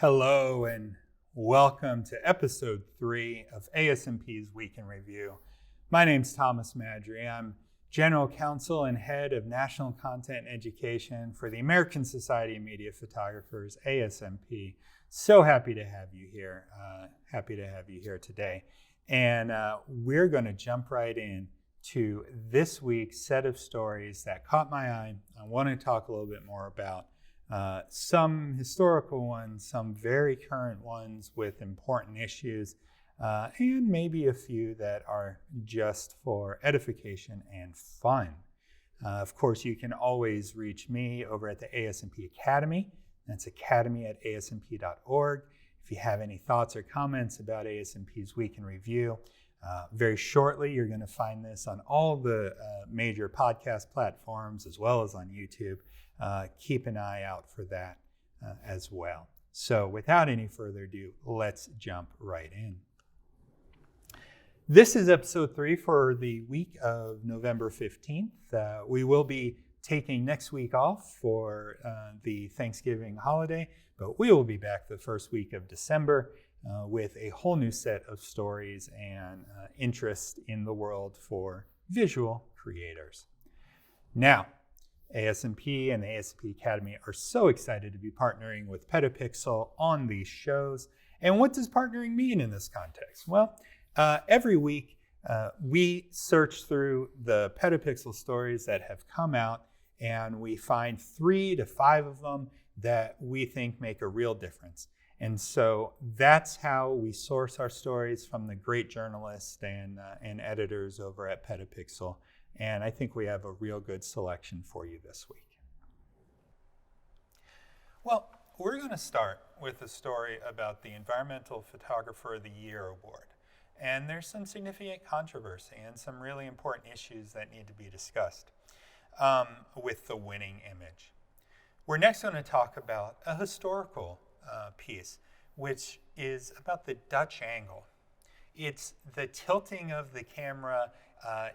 Hello and welcome to episode 3 of ASMP's Week in Review. My name's Thomas Madry. I'm General Counsel and Head of National Content Education for the American Society of Media Photographers, ASMP. So happy to have you here. Today. And we're going to jump right in to this week's set of stories that caught my eye. I want to talk a little bit more about some historical ones, some very current ones with important issues, and maybe a few that are just for edification and fun. Of course, you can always reach me over at the ASMP Academy. That's academy@asmp.org. If you have any thoughts or comments about ASMP's Week in Review, very shortly you're going to find this on all the major podcast platforms as well as on YouTube. Keep an eye out for that as well. So without any further ado, let's jump right in. This is episode 3 for the week of November 15th. We will be taking next week off for the Thanksgiving holiday, but we will be back the first week of December with a whole new set of stories and interest in the world for visual creators. Now, ASMP and the ASMP Academy are so excited to be partnering with Petapixel on these shows. And what does partnering mean in this context? Well, every week we search through the Petapixel stories that have come out, and we find 3 to 5 of them that we think make a real difference. And so that's how we source our stories from the great journalists and editors over at Petapixel. And I think we have a real good selection for you this week. Well, we're going to start with a story about the Environmental Photographer of the Year Award. And there's some significant controversy and some really important issues that need to be discussed with the winning image. We're next going to talk about a historical piece, which is about the Dutch angle. It's the tilting of the camera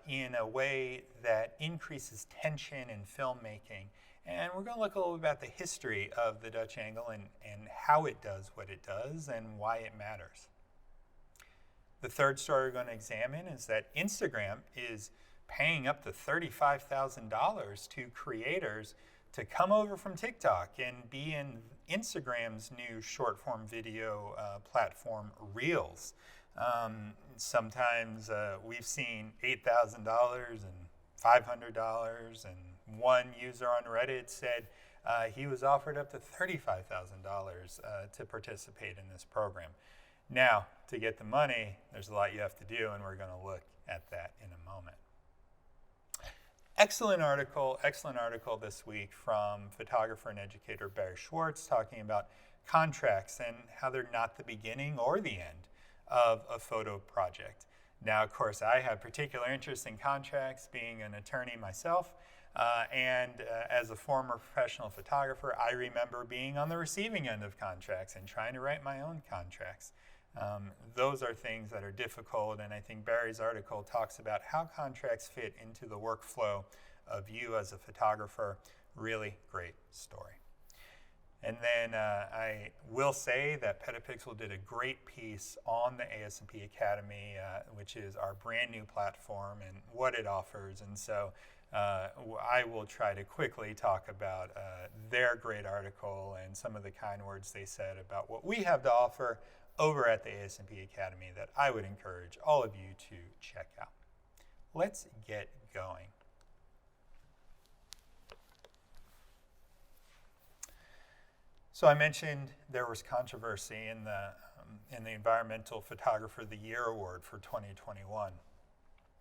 in a way that increases tension in filmmaking. And we're going to look a little bit about the history of the Dutch angle and how it does what it does and why it matters. The third story we're going to examine is that Instagram is paying up to $35,000 to creators to come over from TikTok and be in Instagram's new short-form video platform, Reels. Sometimes we've seen $8,000 and $500, and one user on Reddit said he was offered up to $35,000 to participate in this program. Now, to get the money, there's a lot you have to do, and we're going to look at that in a moment. Excellent article this week from photographer and educator Barry Schwartz talking about contracts and how they're not the beginning or the end of a photo project. Now, of course, I have particular interest in contracts, being an attorney myself, and as a former professional photographer, I remember being on the receiving end of contracts and trying to write my own contracts. Those are things that are difficult, and I think Barry's article talks about how contracts fit into the workflow of you as a photographer. Really great story. And then I will say that Petapixel did a great piece on the ASMP Academy, which is our brand new platform and what it offers. And so I will try to quickly talk about their great article and some of the kind words they said about what we have to offer over at the ASMP Academy that I would encourage all of you to check out. Let's get going. So I mentioned there was controversy in the Environmental Photographer of the Year Award for 2021.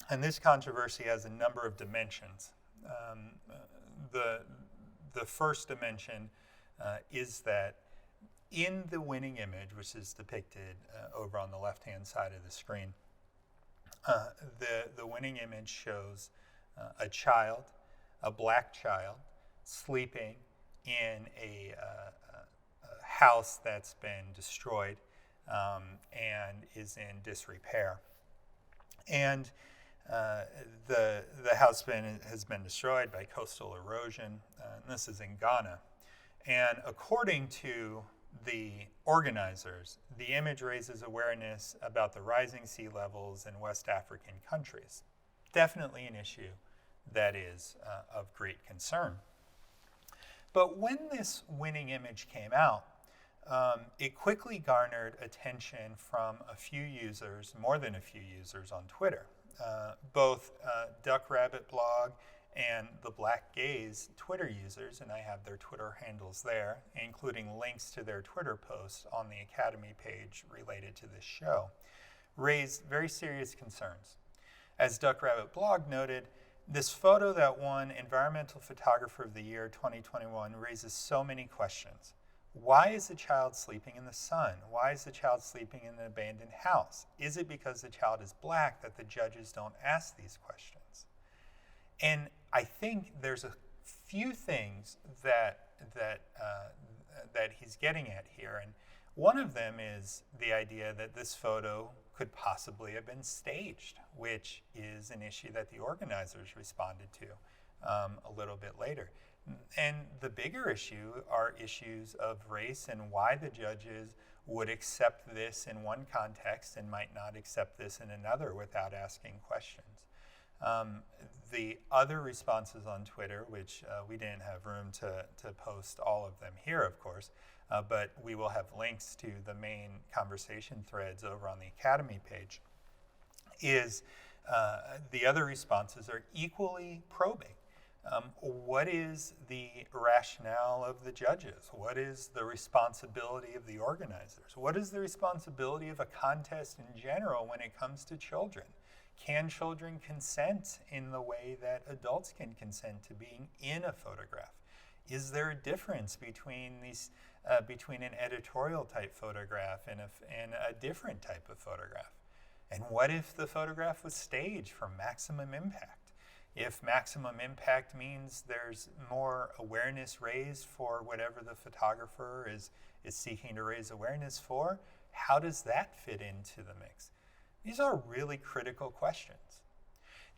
And this controversy has a number of dimensions. The first dimension is that in the winning image, which is depicted over on the left-hand side of the screen, the winning image shows a child, a black child, sleeping in a house that's been destroyed and is in disrepair. And the house has been destroyed by coastal erosion. And this is in Ghana. And according to the organizers, the image raises awareness about the rising sea levels in West African countries. Definitely an issue that is of great concern. But when this winning image came out, it quickly garnered attention from a few users, more than a few users on Twitter. Both Duck Rabbit Blog and the Black Gaze Twitter users, and I have their Twitter handles there, including links to their Twitter posts on the Academy page related to this show, raised very serious concerns. As Duck Rabbit Blog noted, this photo that won Environmental Photographer of the Year 2021 raises so many questions. Why is the child sleeping in the sun? Why is the child sleeping in an abandoned house? Is it because the child is black that the judges don't ask these questions? And I think there's a few things that he's getting at here. And one of them is the idea that this photo could possibly have been staged, which is an issue that the organizers responded to a little bit later. And the bigger issue are issues of race and why the judges would accept this in one context and might not accept this in another without asking questions. The other responses on Twitter, which we didn't have room to post all of them here, of course, but we will have links to the main conversation threads over on the Academy page, is the other responses are equally probing. What is the rationale of the judges? What is the responsibility of the organizers? What is the responsibility of a contest in general when it comes to children? Can children consent in the way that adults can consent to being in a photograph? Is there a difference between between an editorial type photograph and a different type of photograph? And what if the photograph was staged for maximum impact? If maximum impact means there's more awareness raised for whatever the photographer is seeking to raise awareness for, how does that fit into the mix? These are really critical questions.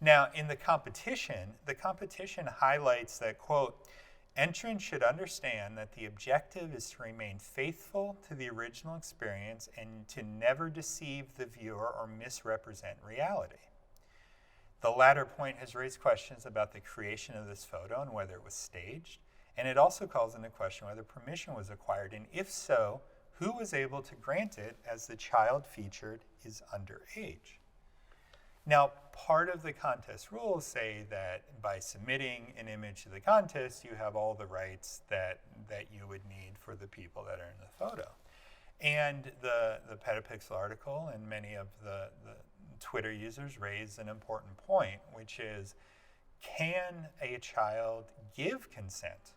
Now, in the competition highlights that, quote, entrants should understand that the objective is to remain faithful to the original experience and to never deceive the viewer or misrepresent reality. The latter point has raised questions about the creation of this photo and whether it was staged, and it also calls into question whether permission was acquired, and if so, who was able to grant it as the child featured is underage. Now, part of the contest rules say that by submitting an image to the contest, you have all the rights that you would need for the people that are in the photo. And the Petapixel article and many of the Twitter users raise an important point, which is, can a child give consent?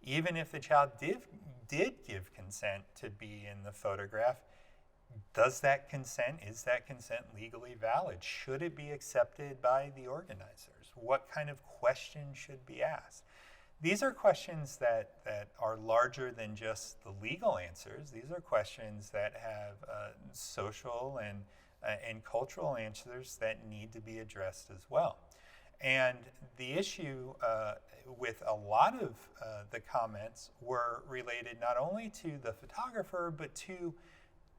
Even if the child did give consent to be in the photograph, is that consent legally valid? Should it be accepted by the organizers? What kind of questions should be asked? These are questions that are larger than just the legal answers. These are questions that have social and cultural answers that need to be addressed as well. And the issue with a lot of the comments were related not only to the photographer, but to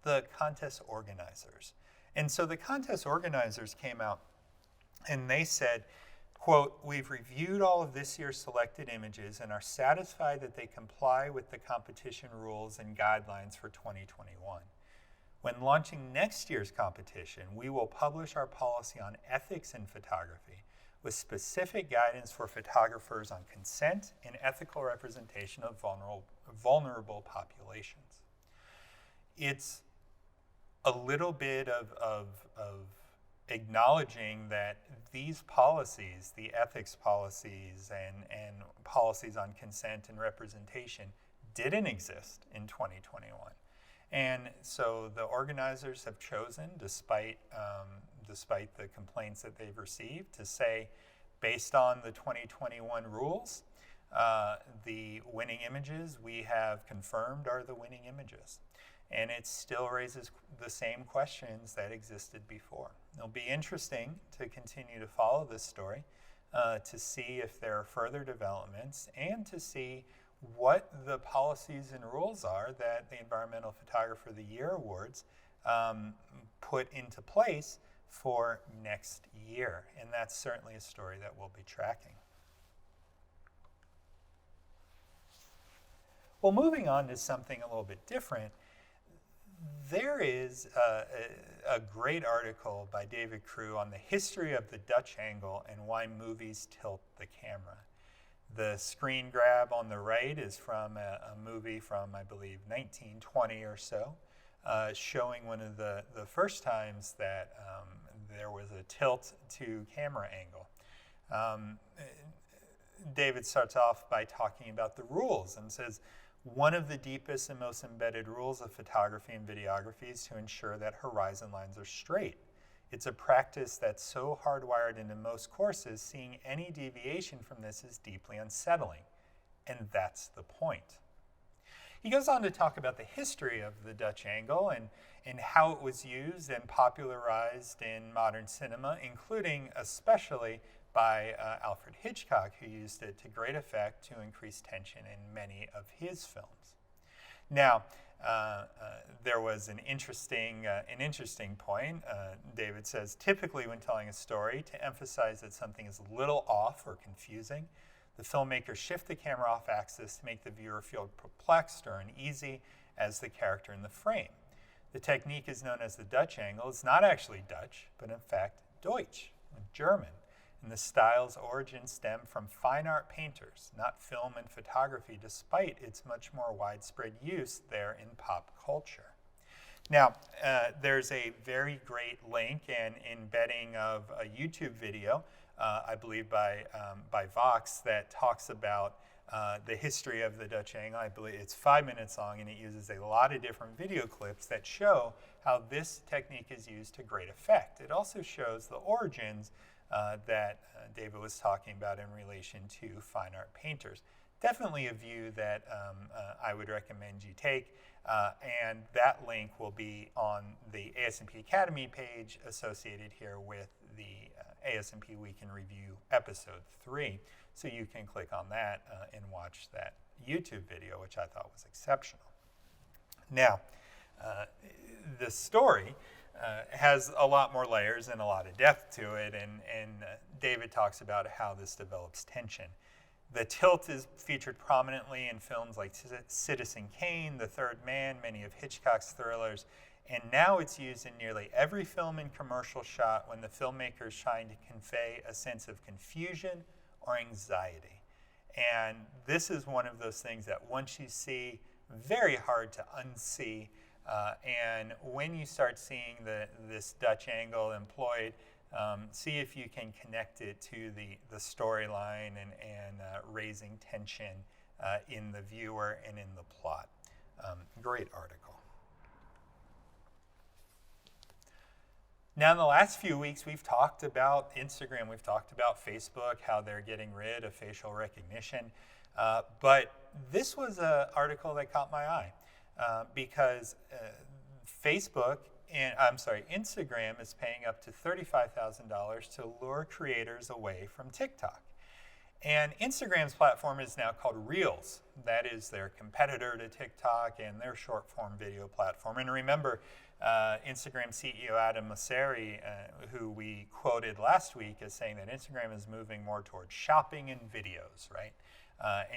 the contest organizers. And so the contest organizers came out and they said, quote, we've reviewed all of this year's selected images and are satisfied that they comply with the competition rules and guidelines for 2021. When launching next year's competition, we will publish our policy on ethics in photography with specific guidance for photographers on consent and ethical representation of vulnerable populations. It's a little bit of acknowledging that these policies, the ethics policies and policies on consent and representation, didn't exist in 2021. And so the organizers have chosen, despite the complaints that they've received, to say, based on the 2021 rules, the winning images we have confirmed are the winning images. And it still raises the same questions that existed before. It'll be interesting to continue to follow this story, to see if there are further developments, and to see what the policies and rules are that the Environmental Photographer of the Year Awards put into place for next year. And that's certainly a story that we'll be tracking. Well, moving on to something a little bit different, there is a great article by David Crew on the history of the Dutch angle and why movies tilt the camera. The screen grab on the right is from a movie from, I believe, 1920 or so, showing one of the first times that there was a tilt to camera angle. David starts off by talking about the rules and says, one of the deepest and most embedded rules of photography and videography is to ensure that horizon lines are straight. It's a practice that's so hardwired into most courses, seeing any deviation from this is deeply unsettling. And that's the point. He goes on to talk about the history of the Dutch angle and how it was used and popularized in modern cinema, including especially by Alfred Hitchcock, who used it to great effect to increase tension in many of his films. Now, there was an interesting point. David says, typically when telling a story, to emphasize that something is a little off or confusing, the filmmakers shift the camera off axis to make the viewer feel perplexed or uneasy as the character in the frame. The technique is known as the Dutch angle. It's not actually Dutch, but in fact Deutsch, German. And the style's origins stem from fine art painters, not film and photography, despite its much more widespread use there in pop culture. Now, there's a very great link and embedding of a YouTube video, I believe by Vox, that talks about the history of the Dutch angle. I believe it's 5 minutes long, and it uses a lot of different video clips that show how this technique is used to great effect. It also shows the origins that David was talking about in relation to fine art painters. Definitely a view that I would recommend you take, and that link will be on the ASMP Academy page associated here with the ASMP Week in Review episode 3. So you can click on that and watch that YouTube video, which I thought was exceptional. Now, the story has a lot more layers and a lot of depth to it, and David talks about how this develops tension. The tilt is featured prominently in films like Citizen Kane, The Third Man, many of Hitchcock's thrillers, and now it's used in nearly every film and commercial shot when the filmmaker is trying to convey a sense of confusion or anxiety. And this is one of those things that once you see, very hard to unsee. And when you start seeing this Dutch angle employed, see if you can connect it to the storyline and raising tension in the viewer and in the plot. Great article. Now, in the last few weeks, we've talked about Instagram, we've talked about Facebook, how they're getting rid of facial recognition. But this was an article that caught my eye. Because Instagram is paying up to $35,000 to lure creators away from TikTok. And Instagram's platform is now called Reels. That is their competitor to TikTok and their short-form video platform. And remember, Instagram CEO Adam Mosseri, who we quoted last week, as saying that Instagram is moving more towards shopping and videos, right?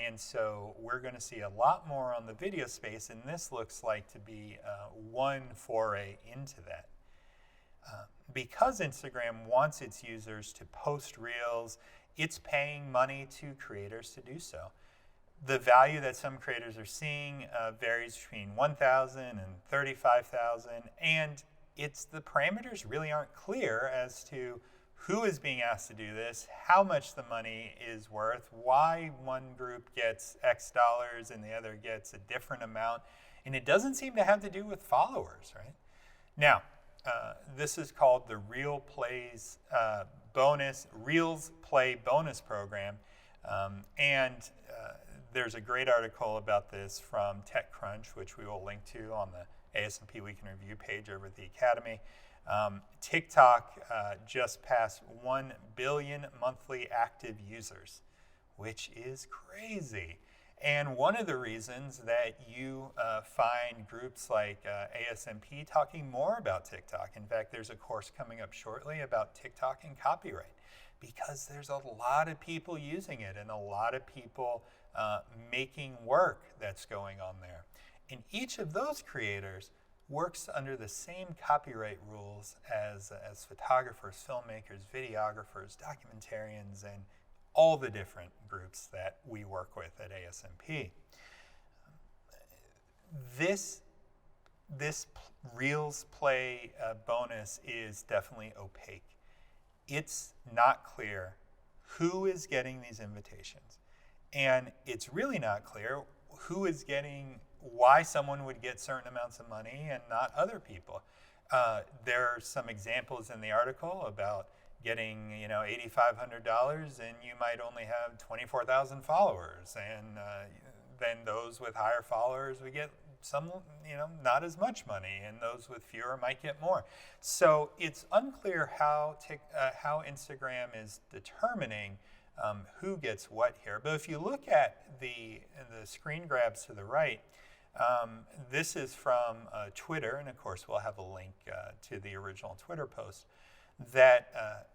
And so we're going to see a lot more on the video space, and this looks like to be one foray into that. Because Instagram wants its users to post Reels, it's paying money to creators to do so. The value that some creators are seeing varies between $1,000 and $35,000, and the parameters really aren't clear as to who is being asked to do this, how much the money is worth, why one group gets X dollars and the other gets a different amount, and it doesn't seem to have to do with followers, right? Now, this is called the Reels Play Bonus Program, and there's a great article about this from TechCrunch, which we will link to on the ASMP Week in Review page over at the Academy. TikTok just passed 1 billion monthly active users, which is crazy. And one of the reasons that you find groups like ASMP talking more about TikTok, in fact, there's a course coming up shortly about TikTok and copyright, because there's a lot of people using it and a lot of people making work that's going on there. And each of those creators works under the same copyright rules as photographers, filmmakers, videographers, documentarians, and all the different groups that we work with at ASMP. This Reels Play bonus is definitely opaque. It's not clear who is getting these invitations. And it's really not clear who is getting, why someone would get certain amounts of money and not other people. There are some examples in the article about getting, $8,500, and you might only have 24,000 followers, and then those with higher followers would get some, not as much money, and those with fewer might get more. So it's unclear how Instagram is determining who gets what here. But if you look at the screen grabs to the right, this is from Twitter, and of course we'll have a link to the original Twitter post, that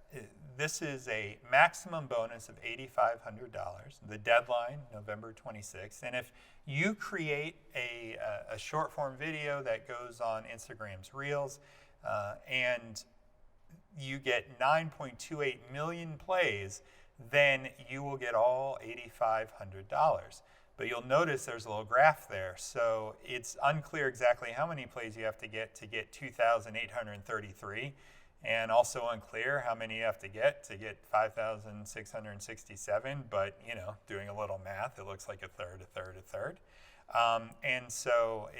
this is a maximum bonus of $8,500. The deadline, November 26th. And if you create a short form video that goes on Instagram's Reels and you get 9.28 million plays, then you will get all $8,500. But you'll notice there's a little graph there. So it's unclear exactly how many plays you have to get 2,833. And also unclear how many you have to get 5,667, but doing a little math, it looks like a third. And so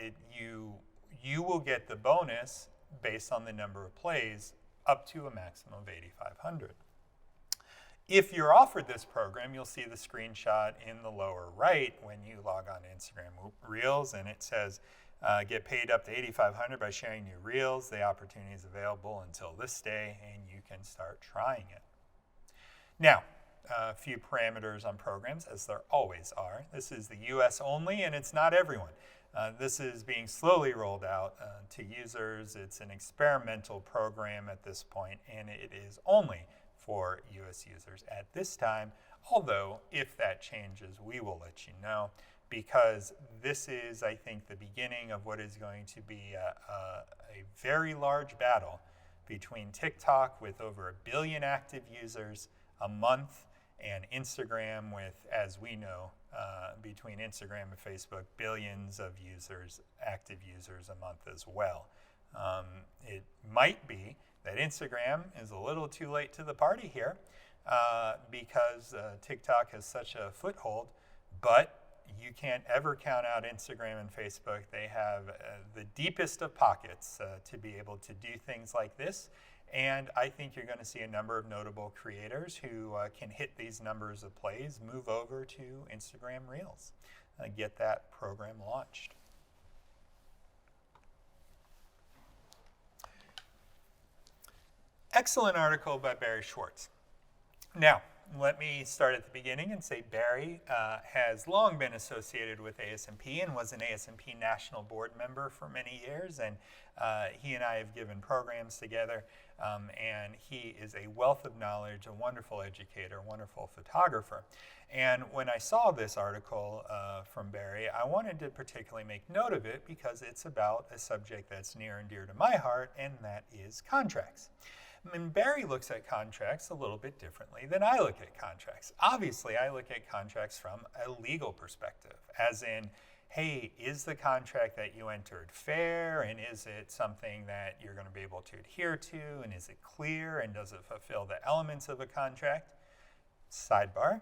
you will get the bonus based on the number of plays up to a maximum of 8,500. If you're offered this program, you'll see the screenshot in the lower right when you log on to Instagram Reels, and it says, get paid up to $8,500 by sharing new Reels. The opportunity is available until this day, and you can start trying it. Now, a few parameters on programs, as there always are. This is the US only, and it's not everyone. This is being slowly rolled out to users. It's an experimental program at this point, and it is only for US users at this time, although if that changes, we will let you know, because this is, I think, the beginning of what is going to be a very large battle between TikTok, with over 1 billion active users a month, and Instagram with, as we know, between Instagram and Facebook, billions of users, active users a month as well. It might be that Instagram is a little too late to the party here because TikTok has such a foothold, but you can't ever count out Instagram and Facebook. They have the deepest of pockets to be able to do things like this. And I think you're going to see a number of notable creators who can hit these numbers of plays, move over to Instagram Reels, get that program launched. Excellent article by Barry Schwartz. Now, let me start at the beginning and say Barry has long been associated with ASMP and was an ASMP national board member for many years, and he and I have given programs together, and he is a wealth of knowledge, a wonderful educator, wonderful photographer. And when I saw this article from Barry, I wanted to particularly make note of it because it's about a subject that's near and dear to my heart, and that is contracts. And Barry looks at contracts a little bit differently than I look at contracts. Obviously, I look at contracts from a legal perspective, as in, hey, is the contract that you entered fair, and is it something that you're going to be able to adhere to, and is it clear, and does it fulfill the elements of a contract? Sidebar,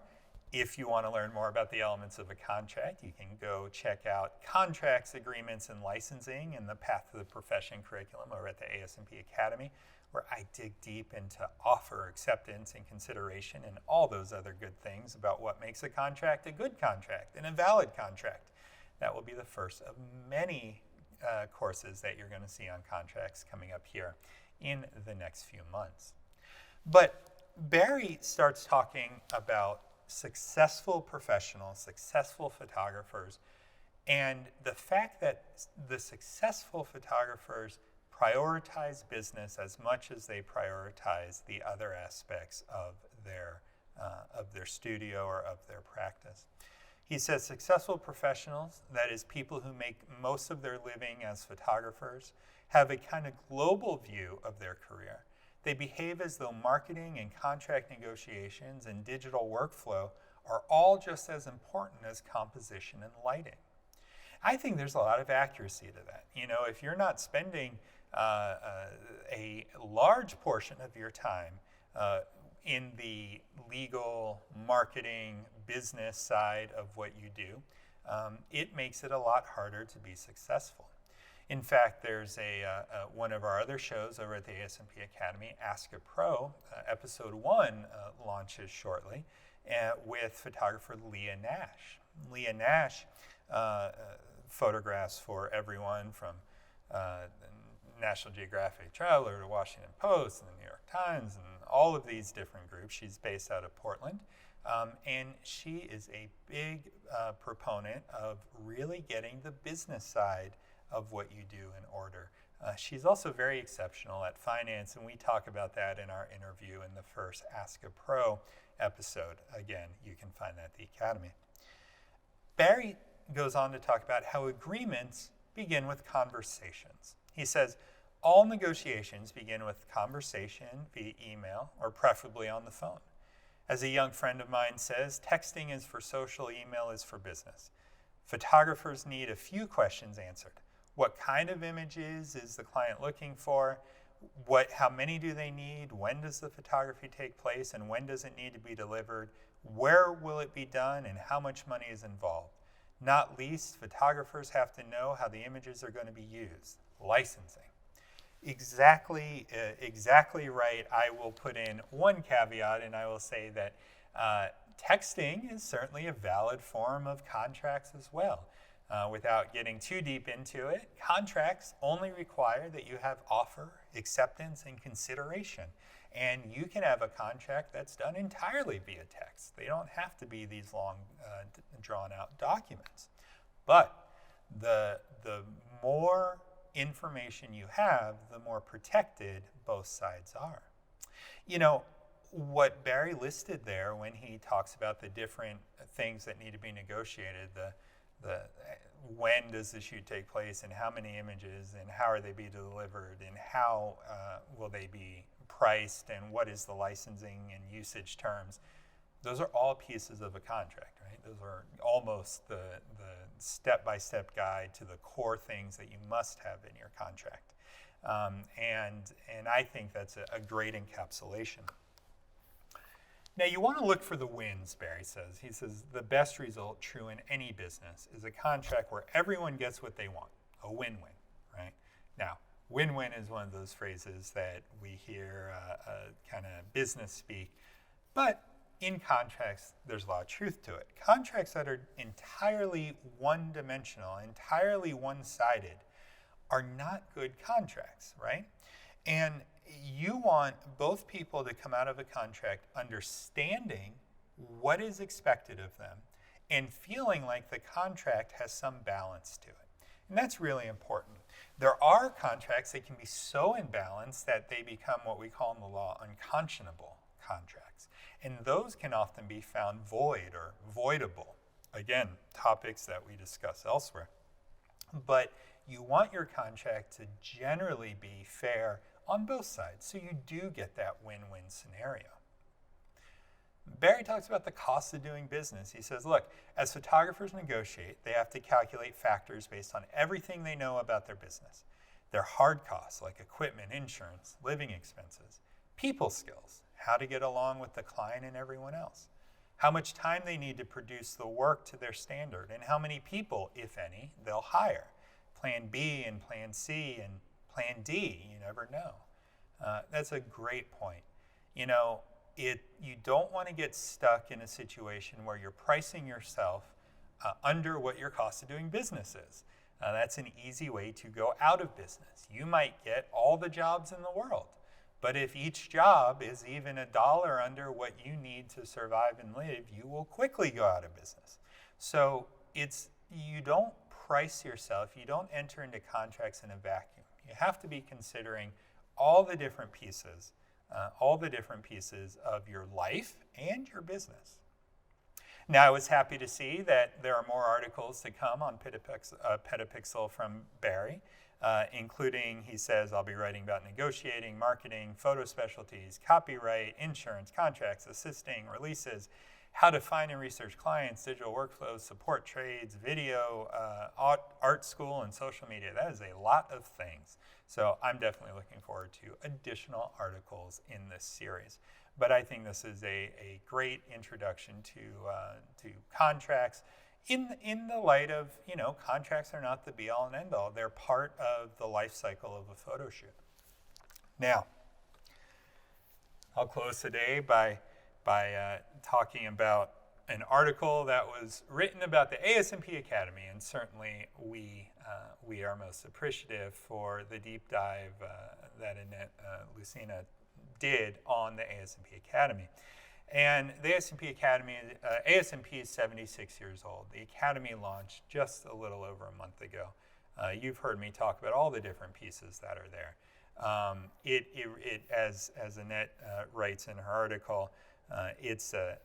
if you want to learn more about the elements of a contract, you can go check out Contracts, Agreements, and Licensing in the Path to the Profession curriculum over at the ASMP Academy, where I dig deep into offer, acceptance, and consideration, and all those other good things about what makes a contract a good contract and a valid contract. That will be the first of many courses that you're going to see on contracts coming up here in the next few months. But Barry starts talking about successful professionals, successful photographers, and the fact that the successful photographers prioritize business as much as they prioritize the other aspects of their studio or of their practice. He says successful professionals, that is people who make most of their living as photographers, have a kind of global view of their career. They behave as though marketing and contract negotiations and digital workflow are all just as important as composition and lighting. I think there's a lot of accuracy to that. You know, if you're not spending a large portion of your time in the legal, marketing, business side of what you do, it makes it a lot harder to be successful. In fact, there's one of our other shows over at the ASMP Academy, Ask a Pro, episode 1 launches shortly with photographer Leah Nash. Leah Nash photographs for everyone from National Geographic Traveler to Washington Post and the New York Times and all of these different groups. She's based out of Portland. And she is a big proponent of really getting the business side of what you do in order. She's also very exceptional at finance, and we talk about that in our interview in the first Ask a Pro episode. Again, you can find that at the Academy. Barry goes on to talk about how agreements begin with conversations. He says, all negotiations begin with conversation via email or preferably on the phone. As a young friend of mine says, texting is for social, email is for business. Photographers need a few questions answered. What kind of images is the client looking for? How many do they need? When does the photography take place and when does it need to be delivered? Where will it be done and how much money is involved? Not least, photographers have to know how the images are going to be used. Licensing. Exactly right. I will put in one caveat and I will say that texting is certainly a valid form of contracts as well. Without getting too deep into it, contracts only require that you have offer, acceptance, and consideration. And you can have a contract that's done entirely via text. They don't have to be these long, drawn-out documents. But the more information you have, the more protected both sides are. You know, what Barry listed there when he talks about the different things that need to be negotiated, the when does the shoot take place and how many images and how are they be delivered and how will they be priced and what is the licensing and usage terms, those are all pieces of a contract, right? Those are almost the step-by-step guide to the core things that you must have in your contract. And I think that's a great encapsulation. Now, you want to look for the wins, Barry says. He says, the best result, true in any business, is a contract where everyone gets what they want, a win-win, right? Now, win-win is one of those phrases that we hear kind of business speak, but in contracts, there's a lot of truth to it. Contracts that are entirely one-dimensional, entirely one-sided, are not good contracts, right? And you want both people to come out of a contract understanding what is expected of them and feeling like the contract has some balance to it. And that's really important. There are contracts that can be so imbalanced that they become what we call in the law unconscionable contracts. And those can often be found void or voidable. Again, topics that we discuss elsewhere. But you want your contract to generally be fair on both sides, so you do get that win-win scenario. Barry talks about the cost of doing business. He says, look, as photographers negotiate, they have to calculate factors based on everything they know about their business. Their hard costs, like equipment, insurance, living expenses, people skills, how to get along with the client and everyone else, how much time they need to produce the work to their standard, and how many people, if any, they'll hire. Plan B and Plan C and Plan D, you never know. That's a great point. You know, you don't want to get stuck in a situation where you're pricing yourself under what your cost of doing business is. That's an easy way to go out of business. You might get all the jobs in the world, But if each job is even $1 under what you need to survive and live, you will quickly go out of business. So you don't price yourself, you don't enter into contracts in a vacuum. You have to be considering all the different pieces of your life and your business. Now, I was happy to see that there are more articles to come on Petapixel from Barry, including, he says, I'll be writing about negotiating, marketing, photo specialties, copyright, insurance, contracts, assisting, releases, how to find and research clients, digital workflows, support trades, video, art school, and social media. That is a lot of things. So I'm definitely looking forward to additional articles in this series. But I think this is a great introduction to contracts in the light of, contracts are not the be-all and end-all. They're part of the life cycle of a photo shoot. Now, I'll close today by talking about an article that was written about the ASMP Academy, and certainly we are most appreciative for the deep dive that Annette Lucina did on the ASMP Academy. And the ASMP Academy, ASMP is 76 years old. The Academy launched just a little over a month ago. You've heard me talk about all the different pieces that are there. As Annette writes in her article, it's a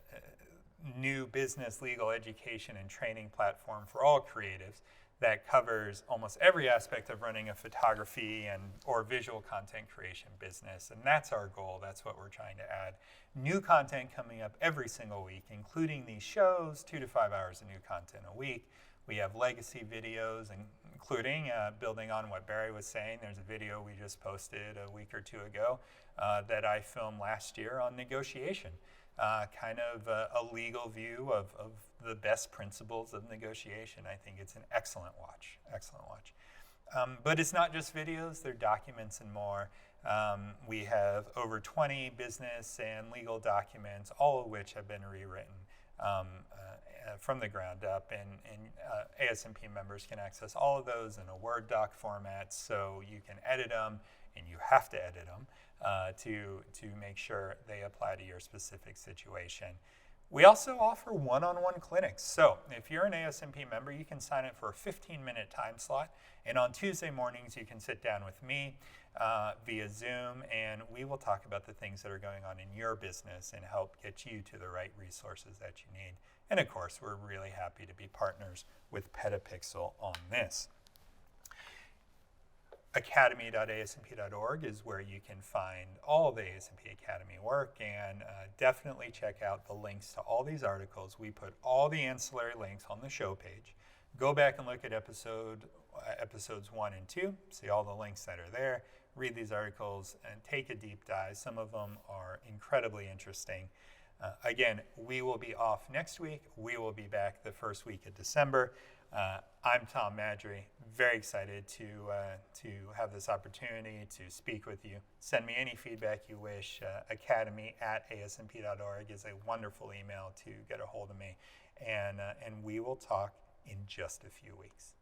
new business, legal education, and training platform for all creatives that covers almost every aspect of running a photography or visual content creation business. And that's our goal. That's what we're trying to add. New content coming up every single week, including these shows, 2 to 5 hours of new content a week. We have legacy videos, including building on what Barry was saying. There's a video we just posted a week or two ago that I filmed last year on negotiation. Kind of a legal view of the best principles of negotiation. I think it's an excellent watch. But it's not just videos, they're documents and more. We have over 20 business and legal documents, all of which have been rewritten from the ground up. And ASMP members can access all of those in a Word doc format, so you can edit them, and you have to edit them to make sure they apply to your specific situation. We also offer one-on-one clinics. So if you're an ASMP member, you can sign up for a 15-minute time slot. And on Tuesday mornings, you can sit down with me via Zoom, and we will talk about the things that are going on in your business and help get you to the right resources that you need. And of course, we're really happy to be partners with Petapixel on this. Academy.asmp.org is where you can find all the ASMP Academy work, and definitely check out the links to all these articles. We put all the ancillary links on the show page. Go back and look at episodes 1 and 2, see all the links that are there, read these articles, and take a deep dive. Some of them are incredibly interesting. Again, we will be off next week. We will be back the first week of December. I'm Tom Madry, very excited to have this opportunity to speak with you. Send me any feedback you wish. Academy@asmp.org is a wonderful email to get a hold of me. And we will talk in just a few weeks.